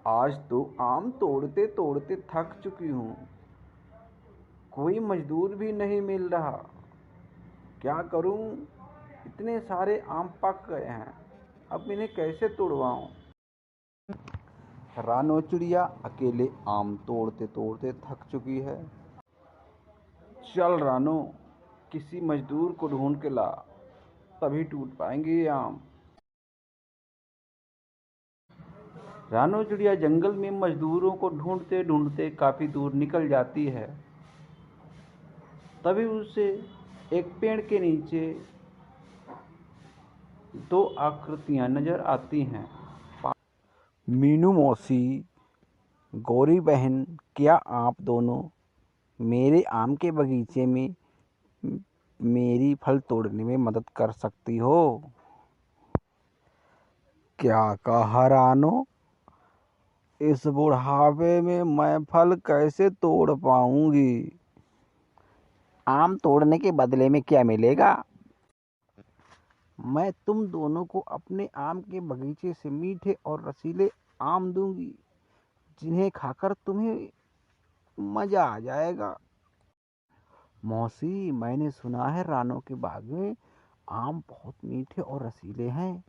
आज तो आम तोड़ते तोड़ते थक चुकी हूँ। कोई मजदूर भी नहीं मिल रहा। क्या करूँ? इतने सारे आम पक गए हैं, अब इन्हें कैसे तोड़वाऊँ? रानो चिड़िया अकेले आम तोड़ते तोड़ते थक चुकी है। चल रानो, किसी मजदूर को ढूंढ के ला, तभी टूट पाएंगे ये आम। रानो चिड़िया जंगल में मजदूरों को ढूंढते ढूंढते काफी दूर निकल जाती है। तभी उसे एक पेड़ के नीचे दो आकृतियां नजर आती हैं। मीनू मौसी, गौरी बहन, क्या आप दोनों मेरे आम के बगीचे में मेरी फल तोड़ने में मदद कर सकती हो? क्या कहा रानो? इस बुढ़ापे में मैं फल कैसे तोड़ पाऊंगी? आम तोड़ने के बदले में क्या मिलेगा? मैं तुम दोनों को अपने आम के बगीचे से मीठे और रसीले आम दूंगी, जिन्हें खाकर तुम्हें मजा आ जाएगा। मौसी, मैंने सुना है रानो के बाग में आम बहुत मीठे और रसीले हैं।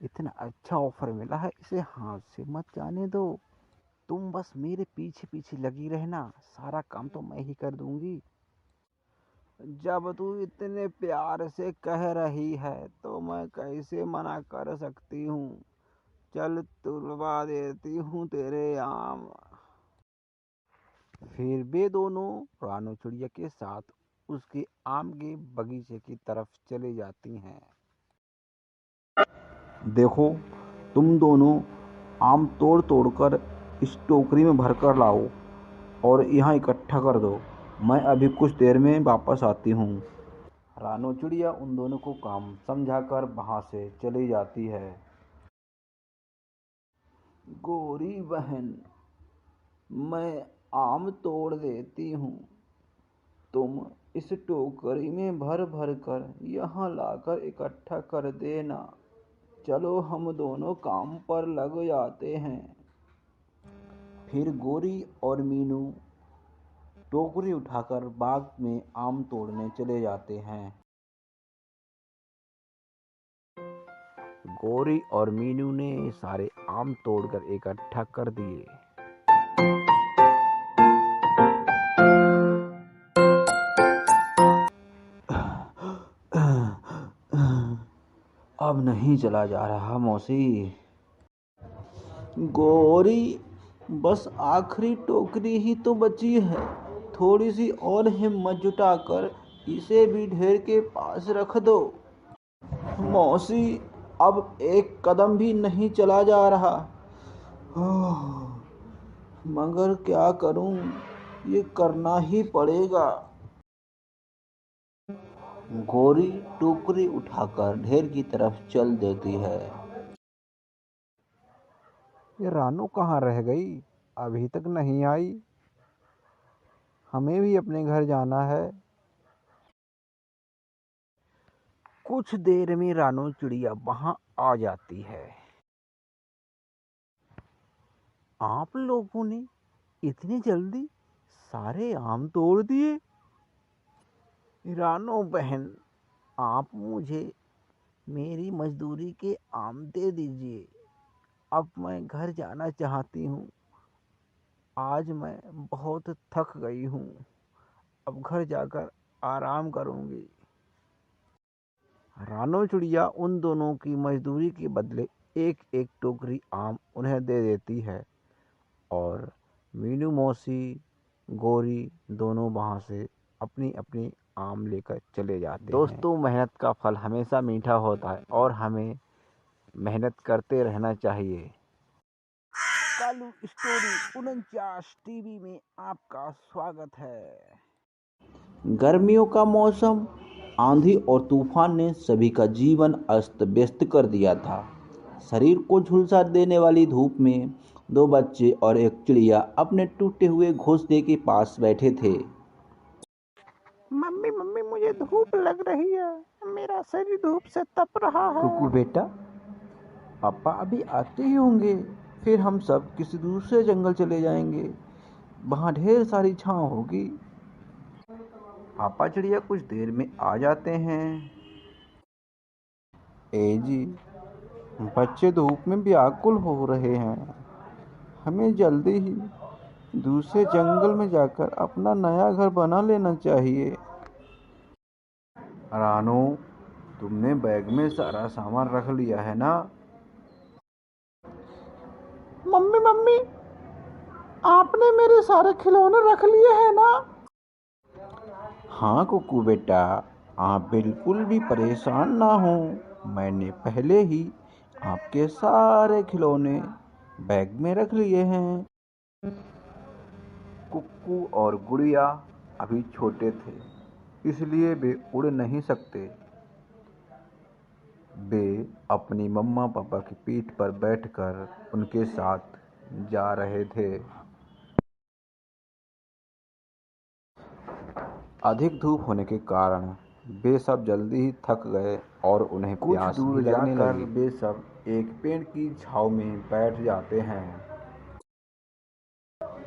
इतना अच्छा ऑफर मिला है, इसे हाथ से मत जाने दो। तुम बस मेरे पीछे पीछे लगी रहना, सारा काम तो मैं ही कर दूंगी। जब तू इतने प्यार से कह रही है तो मैं कैसे मना कर सकती हूँ। चल, तुड़वा देती हूँ तेरे आम। फिर वे दोनों रानो चिड़िया के साथ उसके आम के बगीचे की तरफ चली जाती हैं। देखो, तुम दोनों आम तोड़ तोड़ कर इस टोकरी में भर कर लाओ और यहाँ इकट्ठा कर दो। मैं अभी कुछ देर में वापस आती हूँ। रानो चिड़िया उन दोनों को काम समझाकर वहां से चली जाती है। गौरी बहन, मैं आम तोड़ देती हूँ, तुम इस टोकरी में भर भर कर यहाँ लाकर इकट्ठा कर देना। चलो, हम दोनों काम पर लग जाते हैं। फिर गौरी और मीनू टोकरी उठाकर बाग में आम तोड़ने चले जाते हैं। गौरी और मीनू ने सारे आम तोड़कर इकट्ठा कर दिए। अब नहीं चला जा रहा मौसी। गौरी, बस आखिरी टोकरी ही तो बची है। थोड़ी सी और हिम्मत जुटाकर इसे भी ढेर के पास रख दो। मौसी, अब एक कदम भी नहीं चला जा रहा। मगर क्या करूं, ये करना ही पड़ेगा। गौरी टोकरी उठाकर ढेर की तरफ चल देती है। ये रानू कहाँ रह गई? अभी तक नहीं आई। हमें भी अपने घर जाना है। कुछ देर में रानू चिड़िया वहां आ जाती है। आप लोगों ने इतनी जल्दी सारे आम तोड़ दिए? रानो बहन, आप मुझे मेरी मजदूरी के आम दे दीजिए। अब मैं घर जाना चाहती हूँ। आज मैं बहुत थक गई हूँ। अब घर जाकर आराम करूँगी। रानो चिड़िया उन दोनों की मजदूरी के बदले एक एक टोकरी आम उन्हें दे देती है और मीनू मौसी, गौरी दोनों वहाँ से अपनी अपनी आम लेकर चले जाते हैं। दोस्तों, मेहनत का फल हमेशा मीठा होता है और हमें मेहनत करते रहना चाहिए। कालू स्टोरी 49 टीवी में आपका स्वागत है। गर्मियों का मौसम, आंधी और तूफान ने सभी का जीवन अस्त व्यस्त कर दिया था। शरीर को झुलसा देने वाली धूप में दो बच्चे और एक चिड़िया अपने टूटे हुए घोंसले के पास बैठे थे। मम्मी मम्मी, मुझे धूप लग रही है। मेरा शरीर धूप से तप रहा है। कुकू बेटा, पापा अभी आते ही होंगे, फिर हम सब किसी दूसरे जंगल चले जाएंगे, वहाँ ढेर सारी छाँव होगी। पापा चिड़िया कुछ देर में आ जाते हैं। ए जी, बच्चे धूप में व्याकुल हो रहे हैं, हमें जल्दी ही दूसरे जंगल में जाकर अपना नया घर बना लेना चाहिए। रानू, तुमने बैग में सारा सामान रख लिया है ना? मम्मी मम्मी, आपने मेरे सारे खिलौने रख लिए हैं ना? हाँ कुकू बेटा, आप बिल्कुल भी परेशान ना हो, मैंने पहले ही आपके सारे खिलौने बैग में रख लिए हैं। कुक्कू और गुड़िया अभी छोटे थे, इसलिए वे उड़ नहीं सकते। वे अपनी मम्मा पापा की पीठ पर बैठकर उनके साथ जा रहे थे। अधिक धूप होने के कारण वे सब जल्दी ही थक गए और उन्हें प्यास भी लगने लगी। वे सब एक पेड़ की छांव में बैठ जाते हैं।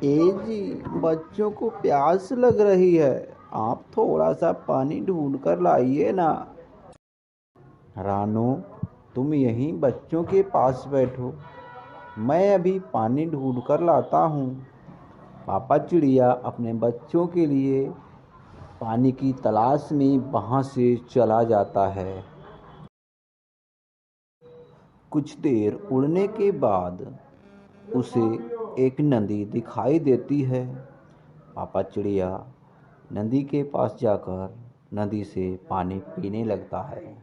ए जी, बच्चों को प्यास लग रही है, आप थोड़ा सा पानी ढूंढ कर लाइए ना। रानू, तुम यहीं बच्चों के पास बैठो, मैं अभी पानी ढूंढ कर लाता हूँ। पापा चिड़िया अपने बच्चों के लिए पानी की तलाश में वहाँ से चला जाता है। कुछ देर उड़ने के बाद उसे एक नदी दिखाई देती है। पापा चिड़िया नदी के पास जाकर नदी से पानी पीने लगता है।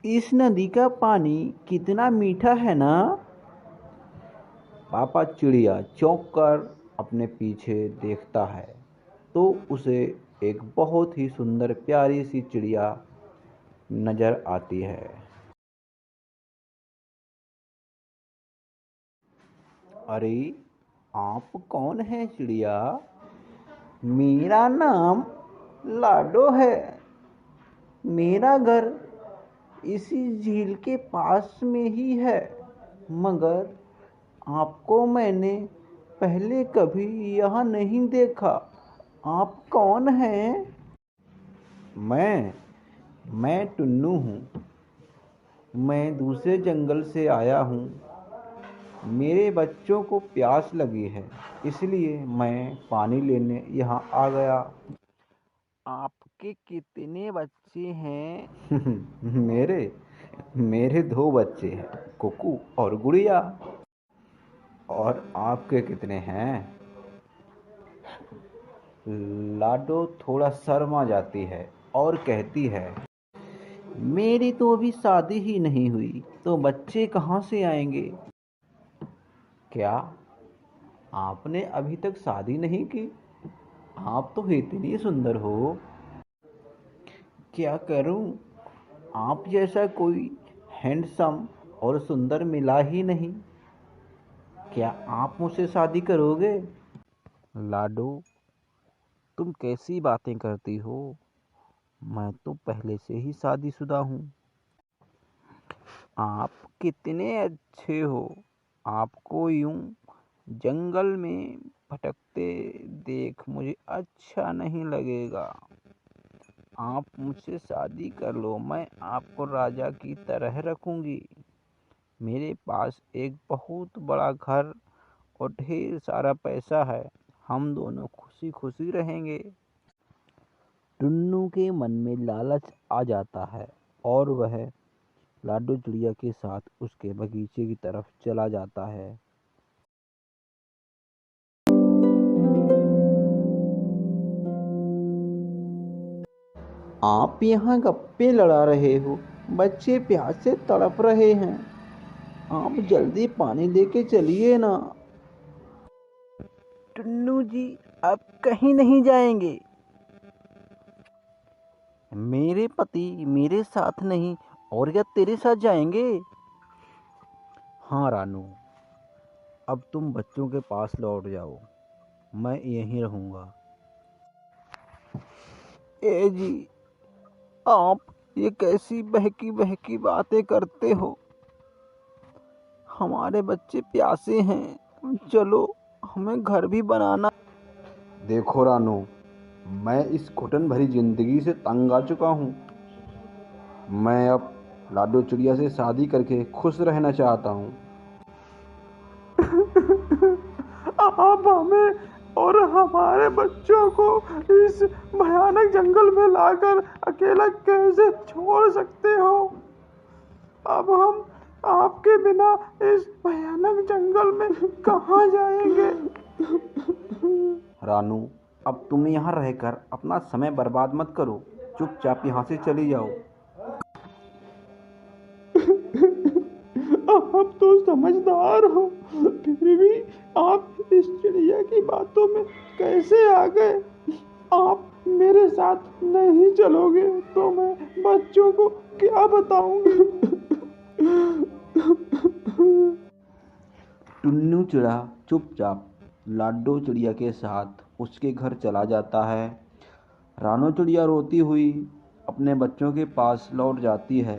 इस नदी का पानी कितना मीठा है ना? पापा चिड़िया चौंक कर अपने पीछे देखता है तो उसे एक बहुत ही सुंदर प्यारी सी चिड़िया नजर आती है। अरे, आप कौन हैं चिड़िया? मेरा नाम लाडो है, मेरा घर इसी झील के पास में ही है, मगर आपको मैंने पहले कभी यहाँ नहीं देखा। आप कौन हैं? मैं टुन्नू हूँ, मैं दूसरे जंगल से आया हूँ। मेरे बच्चों को प्यास लगी है, इसलिए मैं पानी लेने यहाँ आ गया। आपके कितने बच्चे हैं? मेरे 2 बच्चे हैं, कुकू और गुड़िया। और आपके कितने हैं? लाडो थोड़ा शर्मा जाती है और कहती है, मेरी तो अभी शादी ही नहीं हुई, तो बच्चे कहाँ से आएंगे? क्या आपने अभी तक शादी नहीं की? आप तो इतनी सुंदर हो। क्या करूं, आप जैसा कोई हैंडसम और सुंदर मिला ही नहीं। क्या आप मुझसे शादी करोगे? लाडो, तुम कैसी बातें करती हो? मैं तो पहले से ही शादीशुदा हूँ। आप कितने अच्छे हो, आपको यूं जंगल में भटकते देख मुझे अच्छा नहीं लगेगा। आप मुझसे शादी कर लो, मैं आपको राजा की तरह रखूंगी। मेरे पास एक बहुत बड़ा घर और ढेर सारा पैसा है, हम दोनों खुशी खुशी रहेंगे। टुन्नू के मन में लालच आ जाता है और वह लाडो चिड़िया के साथ उसके बगीचे की तरफ चला जाता है। आप यहाँ गप्पे लड़ा रहे हो, बच्चे प्यास से तड़प रहे हैं, आप जल्दी पानी लेके चलिए ना। टुन्नू जी, आप कहीं नहीं जाएंगे। मेरे पति मेरे साथ नहीं और क्या तेरे साथ जाएंगे? हाँ रानू, अब तुम बच्चों के पास लौट जाओ, मैं यहीं रहूँगा। ए जी, आप ये कैसी बहकी बहकी बातें करते हो? हमारे बच्चे प्यासे हैं, चलो हमें घर भी बनाना। देखो रानू, मैं इस घुटन भरी जिंदगी से तंग आ चुका हूँ। मैं अब लाडो चिड़िया से शादी करके खुश रहना चाहता हूँ। आप हमें और हमारे बच्चों को इस भयानक जंगल में लाकर अकेला कैसे छोड़ सकते हो? अब हम आपके बिना इस भयानक जंगल में कहाँ जाएंगे? रानू, अब तुम यहाँ रहकर अपना समय बर्बाद मत करो, चुपचाप यहाँ से चली जाओ। आप तो समझदार हो, फिर भी आप इस चिड़िया की बातों में कैसे आ गए? आप मेरे साथ नहीं चलोगे तो मैं बच्चों को क्या बताऊंगी? टुन्नू चिड़ा चुपचाप लाडो चिड़िया के साथ उसके घर चला जाता है। रानू चिड़िया रोती हुई अपने बच्चों के पास लौट जाती है।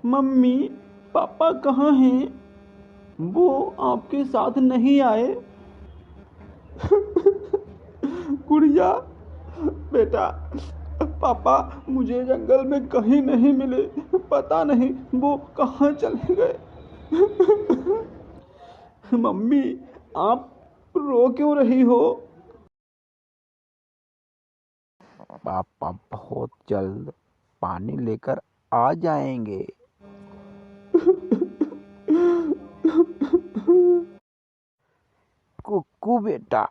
मम्मी, पापा कहाँ हैं? वो आपके साथ नहीं आए? गुड़िया बेटा, पापा मुझे जंगल में कहीं नहीं मिले, पता नहीं वो कहाँ चले गए। मम्मी, आप रो क्यों रही हो? पापा बहुत जल्द पानी लेकर आ जाएंगे। कुक्कू बेटा,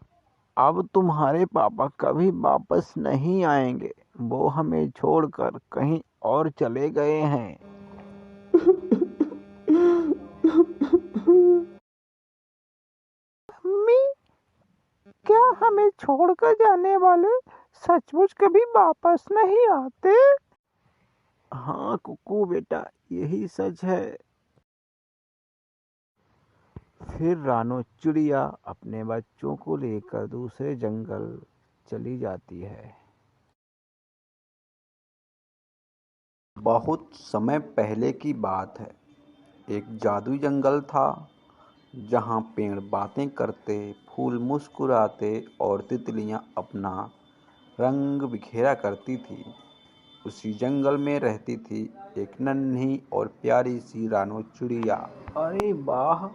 अब तुम्हारे पापा कभी वापस नहीं आएंगे, वो हमें छोड़कर कहीं और चले गए हैं। मम्मी, क्या हमें छोड़कर जाने वाले सचमुच कभी वापस नहीं आते? हाँ कुक्कू बेटा, यही सच है। फिर रानो चिड़िया अपने बच्चों को लेकर दूसरे जंगल चली जाती है। बहुत समय पहले की बात है। एक जादुई जंगल था, जहाँ पेड़ बातें करते, फूल मुस्कुराते और तितलियाँ अपना रंग बिखेरा करती थी। उसी जंगल में रहती थी एक नन्ही और प्यारी सी रानो चिड़िया। अरे वाह,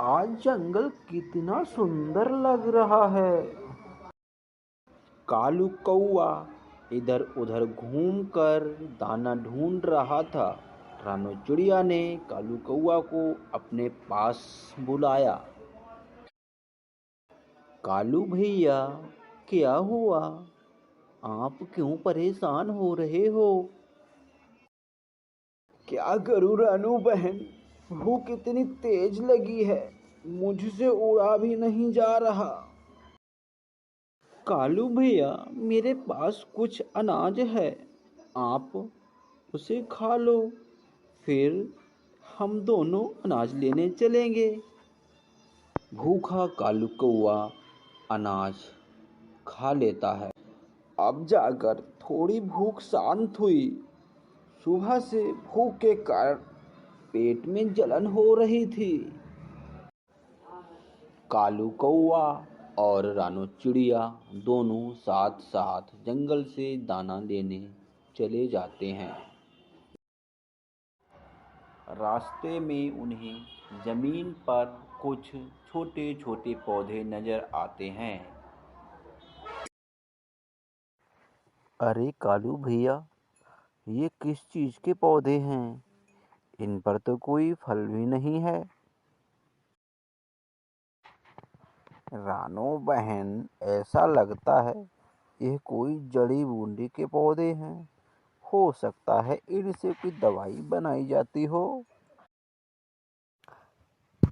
आज जंगल कितना सुंदर लग रहा है। कालू कौआ इधर उधर घूमकर दाना ढूंढ रहा था। रानो चिड़िया ने कालू कौआ को अपने पास बुलाया। कालू भैया, क्या हुआ? आप क्यों परेशान हो रहे हो? क्या करूं रानू बहन, भूख इतनी तेज लगी है, मुझसे उड़ा भी नहीं जा रहा। कालू भैया, मेरे पास कुछ अनाज है, आप उसे खा लो, फिर हम दोनों अनाज लेने चलेंगे। भूखा कालू कौआ अनाज खा लेता है। अब जाकर थोड़ी भूख शांत हुई। सुबह से भूख के कारण पेट में जलन हो रही थी। कालू कौआ और रानो चिड़िया दोनों साथ साथ जंगल से दाना लेने चले जाते हैं। रास्ते में उन्हें जमीन पर कुछ छोटे छोटे पौधे नजर आते हैं। अरे कालू भैया, ये किस चीज के पौधे हैं? इन पर तो कोई फल भी नहीं है। रानो बहन, ऐसा लगता है यह कोई जड़ी बूटी के पौधे हैं। हो सकता है इनसे कोई दवाई बनाई जाती हो।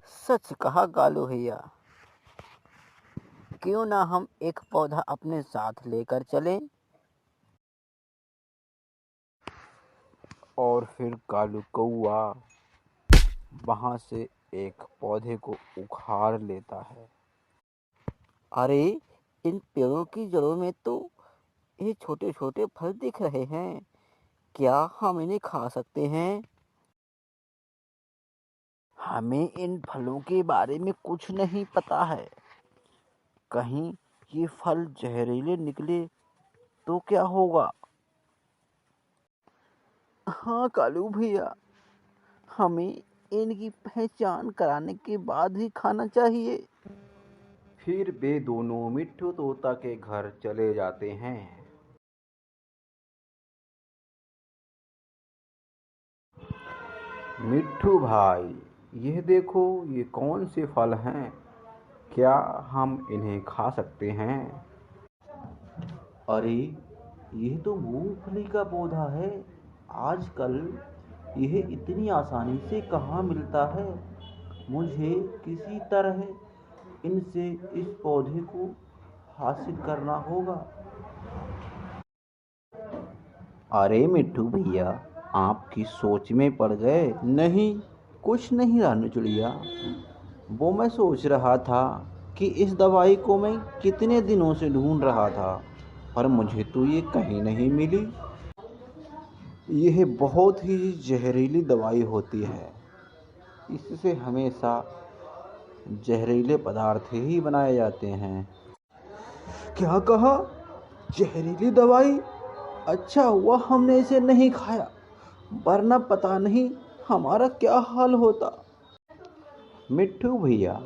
सच कहा कालू भैया, क्यों ना हम एक पौधा अपने साथ लेकर चलें? और फिर कालू कौआ वहां से एक पौधे को उखाड़ लेता है। अरे, इन पेड़ों की जड़ों में तो ये छोटे छोटे फल दिख रहे हैं। क्या हम इन्हें खा सकते हैं? हमें इन फलों के बारे में कुछ नहीं पता है। कहीं ये फल जहरीले निकले तो क्या होगा? हाँ कालू भैया, हमें इनकी पहचान कराने के बाद ही खाना चाहिए। फिर वे दोनों मिट्ठू तोता के घर चले जाते हैं। मिट्ठू भाई, यह देखो, ये कौन से फल हैं? क्या हम इन्हें खा सकते हैं? अरे, यह तो मूंगफली का पौधा है। आजकल यह इतनी आसानी से कहाँ मिलता है। मुझे किसी तरह इनसे इस पौधे को हासिल करना होगा। अरे मिट्ठू भैया, आपकी सोच में पड़ गए? नहीं, कुछ नहीं रानू चिड़िया। वो मैं सोच रहा था कि इस दवाई को मैं कितने दिनों से ढूंढ रहा था, पर मुझे तो ये कहीं नहीं मिली। यह बहुत ही जहरीली दवाई होती है। इससे हमेशा जहरीले पदार्थ ही बनाए जाते हैं। क्या कहा? जहरीली दवाई? अच्छा हुआ हमने इसे नहीं खाया, वरना पता नहीं हमारा क्या हाल होता। मिट्ठू भैया,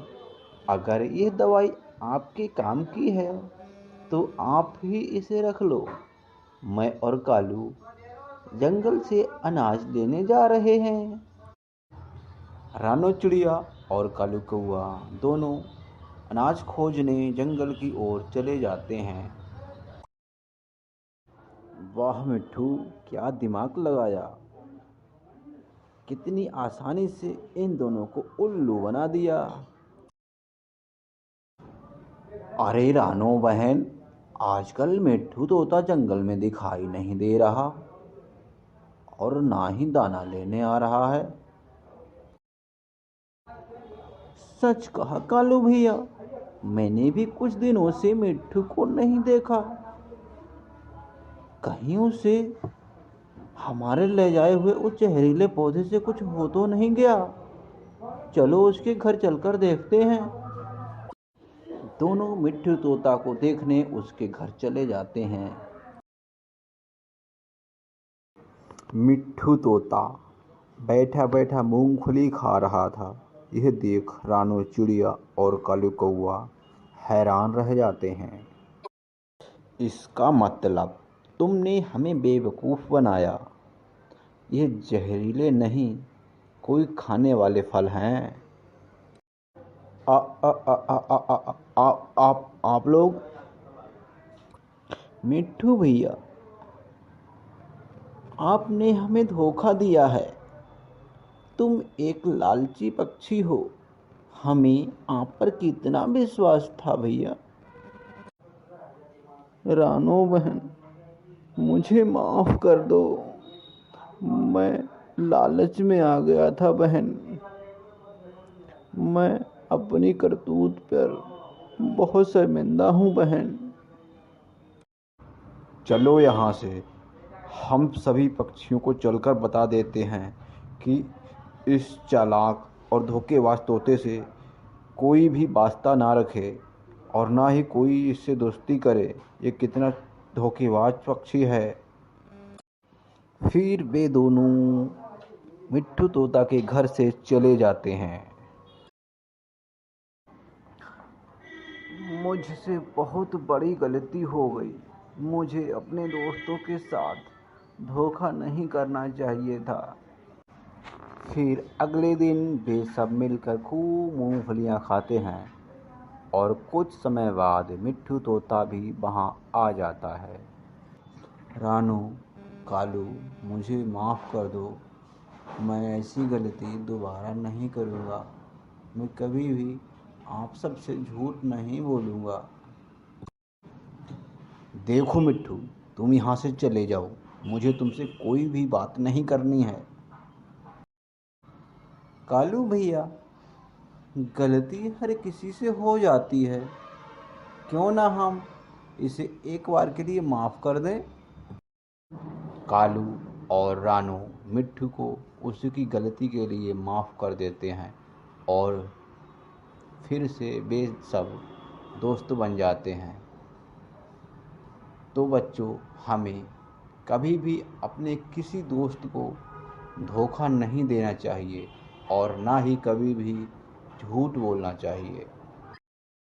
अगर ये दवाई आपके काम की है तो आप ही इसे रख लो। मैं और कालू जंगल से अनाज लेने जा रहे हैं। रानो चिड़िया और कालू कौआ दोनों अनाज खोजने जंगल की ओर चले जाते हैं। वाह मिट्ठू, क्या दिमाग लगाया! कितनी आसानी से इन दोनों को उल्लू बना दिया। अरे रानो बहन, आजकल मिट्ठू तोता जंगल में दिखाई नहीं दे रहा और ना ही दाना लेने आ रहा है। सच कहा कालू भैया, मैंने भी कुछ दिनों से मिट्ठू को नहीं देखा। कहीं उसे हमारे ले जाए हुए उस जहरीले पौधे से कुछ हो तो नहीं गया। चलो उसके घर चलकर देखते हैं। दोनों मिट्ठू तोता को देखने उसके घर चले जाते हैं। मिट्ठू तोता बैठा बैठा मूंगफली खा रहा था। यह देख रानो चिड़िया और कालू कौआ हैरान रह जाते हैं। इसका मतलब तुमने हमें बेवकूफ़ बनाया। ये जहरीले नहीं, कोई खाने वाले फल हैं। आ, आ, आ, आ, आ, आ, आ, आप लोग? मिट्ठू भैया, आपने हमें धोखा दिया है। तुम एक लालची पक्षी हो। हमें आप पर कितना विश्वास था भैया। रानो बहन, मुझे माफ कर दो। मैं लालच में आ गया था बहन। मैं अपनी करतूत पर बहुत शर्मिंदा हूँ बहन। चलो यहाँ से, हम सभी पक्षियों को चलकर बता देते हैं कि इस चालाक और धोखेबाज तोते से कोई भी वास्ता ना रखे और ना ही कोई इससे दोस्ती करे। ये कितना धोखेबाज पक्षी है। फिर वे दोनों मिट्ठू तोता के घर से चले जाते हैं। मुझसे बहुत बड़ी गलती हो गई। मुझे अपने दोस्तों के साथ धोखा नहीं करना चाहिए था। फिर अगले दिन वे सब मिलकर खूब मूंगफलियां खाते हैं और कुछ समय बाद मिट्ठू तोता भी वहां आ जाता है। रानू, कालू, मुझे माफ़ कर दो। मैं ऐसी गलती दोबारा नहीं करूँगा। मैं कभी भी आप सबसे झूठ नहीं बोलूँगा। देखो मिट्ठू, तुम यहाँ से चले जाओ। मुझे तुमसे कोई भी बात नहीं करनी है। कालू भैया, गलती हर किसी से हो जाती है। क्यों ना हम इसे एक बार के लिए माफ़ कर दें? कालू और रानू मिट्ठू को उसकी गलती के लिए माफ़ कर देते हैं और फिर से वे सब दोस्त बन जाते हैं। तो बच्चों, हमें कभी भी अपने किसी दोस्त को धोखा नहीं देना चाहिए और ना ही कभी भी झूठ बोलना चाहिए।